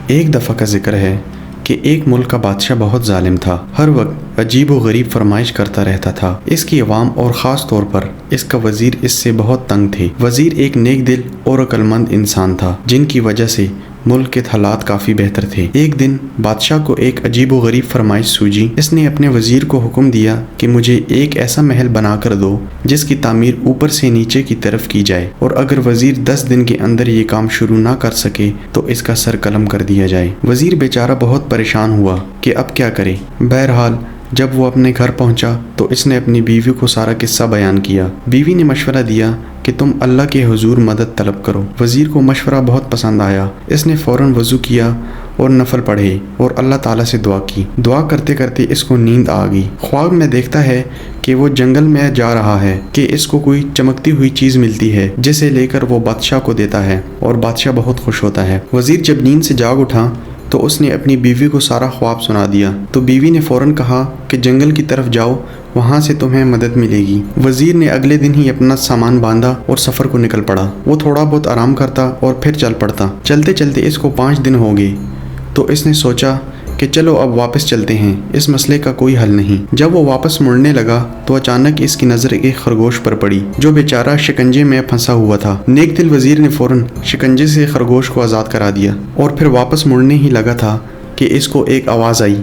ایک دفعہ کا ذکر ہے کہ ایک ملک کا بادشاہ بہت ظالم تھا، ہر وقت عجیب و غریب فرمائش کرتا رہتا تھا۔ اس کی عوام اور خاص طور پر اس کا وزیر اس سے بہت تنگ تھے۔ وزیر ایک نیک دل اور عقل مند انسان تھا، جن کی وجہ سے ملک کے حالات کافی بہتر تھے۔ ایک دن بادشاہ کو ایک عجیب و غریب فرمائش سوجی۔ اس نے اپنے وزیر کو حکم دیا کہ مجھے ایک ایسا محل بنا کر دو جس کی تعمیر اوپر سے نیچے کی طرف کی جائے، اور اگر وزیر 10 دن کے اندر یہ کام شروع نہ کر سکے تو اس کا سر قلم کر دیا جائے۔ وزیر بیچارہ بہت پریشان ہوا کہ اب کیا کرے۔ بہرحال جب وہ اپنے گھر پہنچا تو اس نے اپنی بیوی کو سارا قصہ بیان کیا۔ بیوی نے مشورہ دیا کہ تم اللہ کے حضور مدد طلب کرو۔ وزیر کو مشورہ بہت پسند آیا۔ اس نے فوراً وضو کیا اور نفل پڑھے اور اللہ تعالیٰ سے دعا کی۔ دعا کرتے کرتے اس کو نیند آ گئی۔ خواب میں دیکھتا ہے کہ وہ جنگل میں جا رہا ہے کہ اس کو کوئی چمکتی ہوئی چیز ملتی ہے جسے لے کر وہ بادشاہ کو دیتا ہے اور بادشاہ بہت خوش ہوتا ہے۔ وزیر جب نیند سے جاگ اٹھا تو اس نے اپنی بیوی کو سارا خواب سنا دیا، تو بیوی نے فوراً کہا کہ جنگل کی طرف جاؤ، وہاں سے تمہیں مدد ملے گی۔ وزیر نے اگلے دن ہی اپنا سامان باندھا اور سفر کو نکل پڑا۔ وہ تھوڑا بہت آرام کرتا اور پھر چل پڑتا۔ چلتے چلتے اس کو 5 دن ہو گئے تو اس نے سوچا کہ چلو اب واپس چلتے ہیں، اس مسئلے کا کوئی حل نہیں۔ جب وہ واپس مڑنے لگا تو اچانک اس کی نظر ایک خرگوش پر پڑی جو بیچارہ شکنجے میں پھنسا ہوا تھا۔ نیک دل وزیر نے فوراً شکنجے سے خرگوش کو آزاد کرا دیا اور پھر واپس مڑنے ہی لگا تھا کہ اس کو ایک آواز آئی،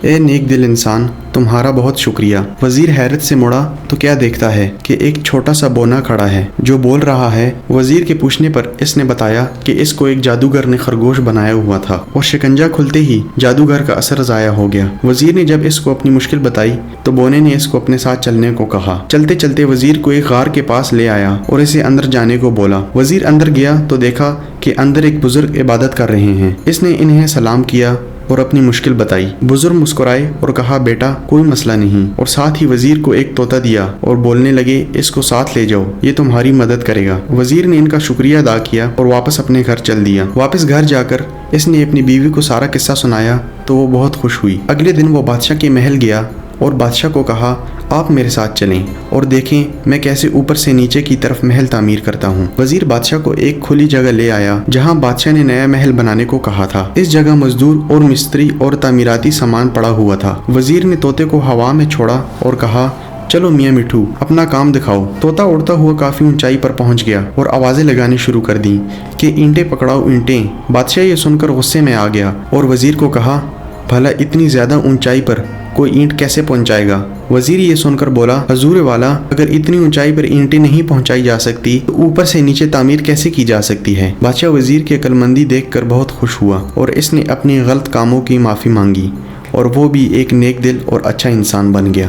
اے نیک دل انسان، تمہارا بہت شکریہ۔ وزیر حیرت سے مڑا تو کیا دیکھتا ہے کہ ایک چھوٹا سا بونا کھڑا ہے جو بول رہا ہے۔ وزیر کے پوچھنے پر اس نے بتایا کہ اس کو ایک جادوگر نے خرگوش بنایا ہوا تھا اور شکنجہ کھلتے ہی جادوگر کا اثر ضائع ہو گیا۔ وزیر نے جب اس کو اپنی مشکل بتائی تو بونے نے اس کو اپنے ساتھ چلنے کو کہا۔ چلتے چلتے وزیر کو ایک غار کے پاس لے آیا اور اسے اندر جانے کو بولا۔ وزیر اندر گیا تو دیکھا کہ اندر ایک بزرگ عبادت کر رہے ہیں۔ اس نے انہیں سلام کیا اور اپنی مشکل بتائی۔ بزرگ مسکرائے اور کہا، بیٹا کوئی مسئلہ نہیں، اور ساتھ ہی وزیر کو ایک طوطا دیا اور بولنے لگے، اس کو ساتھ لے جاؤ، یہ تمہاری مدد کرے گا۔ وزیر نے ان کا شکریہ ادا کیا اور واپس اپنے گھر چل دیا۔ واپس گھر جا کر اس نے اپنی بیوی کو سارا قصہ سنایا تو وہ بہت خوش ہوئی۔ اگلے دن وہ بادشاہ کے محل گیا اور بادشاہ کو کہا، آپ میرے ساتھ چلیں اور دیکھیں میں کیسے اوپر سے نیچے کی طرف محل تعمیر کرتا ہوں۔ وزیر بادشاہ کو ایک کھلی جگہ لے آیا جہاں بادشاہ نے نیا محل بنانے کو کہا تھا۔ اس جگہ مزدور اور مستری اور تعمیراتی سامان پڑا ہوا تھا۔ وزیر نے طوطے کو ہوا میں چھوڑا اور کہا، چلو میاں مٹھو اپنا کام دکھاؤ۔ طوطا اڑتا ہوا کافی اونچائی پر پہنچ گیا اور آوازیں لگانے شروع کر دیں کہ اینٹیں پکڑاؤ اینٹیں۔ بادشاہ یہ سن کر غصے میں آ گیا اور وزیر کو کہا، بھلا اتنی زیادہ اونچائی پر کوئی اینٹ کیسے پہنچائے گا؟ وزیر یہ سن کر بولا، حضور والا، اگر اتنی اونچائی پر اینٹیں نہیں پہنچائی جا سکتی تو اوپر سے نیچے تعمیر کیسے کی جا سکتی ہے؟ بادشاہ وزیر کی عقل مندی دیکھ کر بہت خوش ہوا اور اس نے اپنی غلط کاموں کی معافی مانگی اور وہ بھی ایک نیک دل اور اچھا انسان بن گیا۔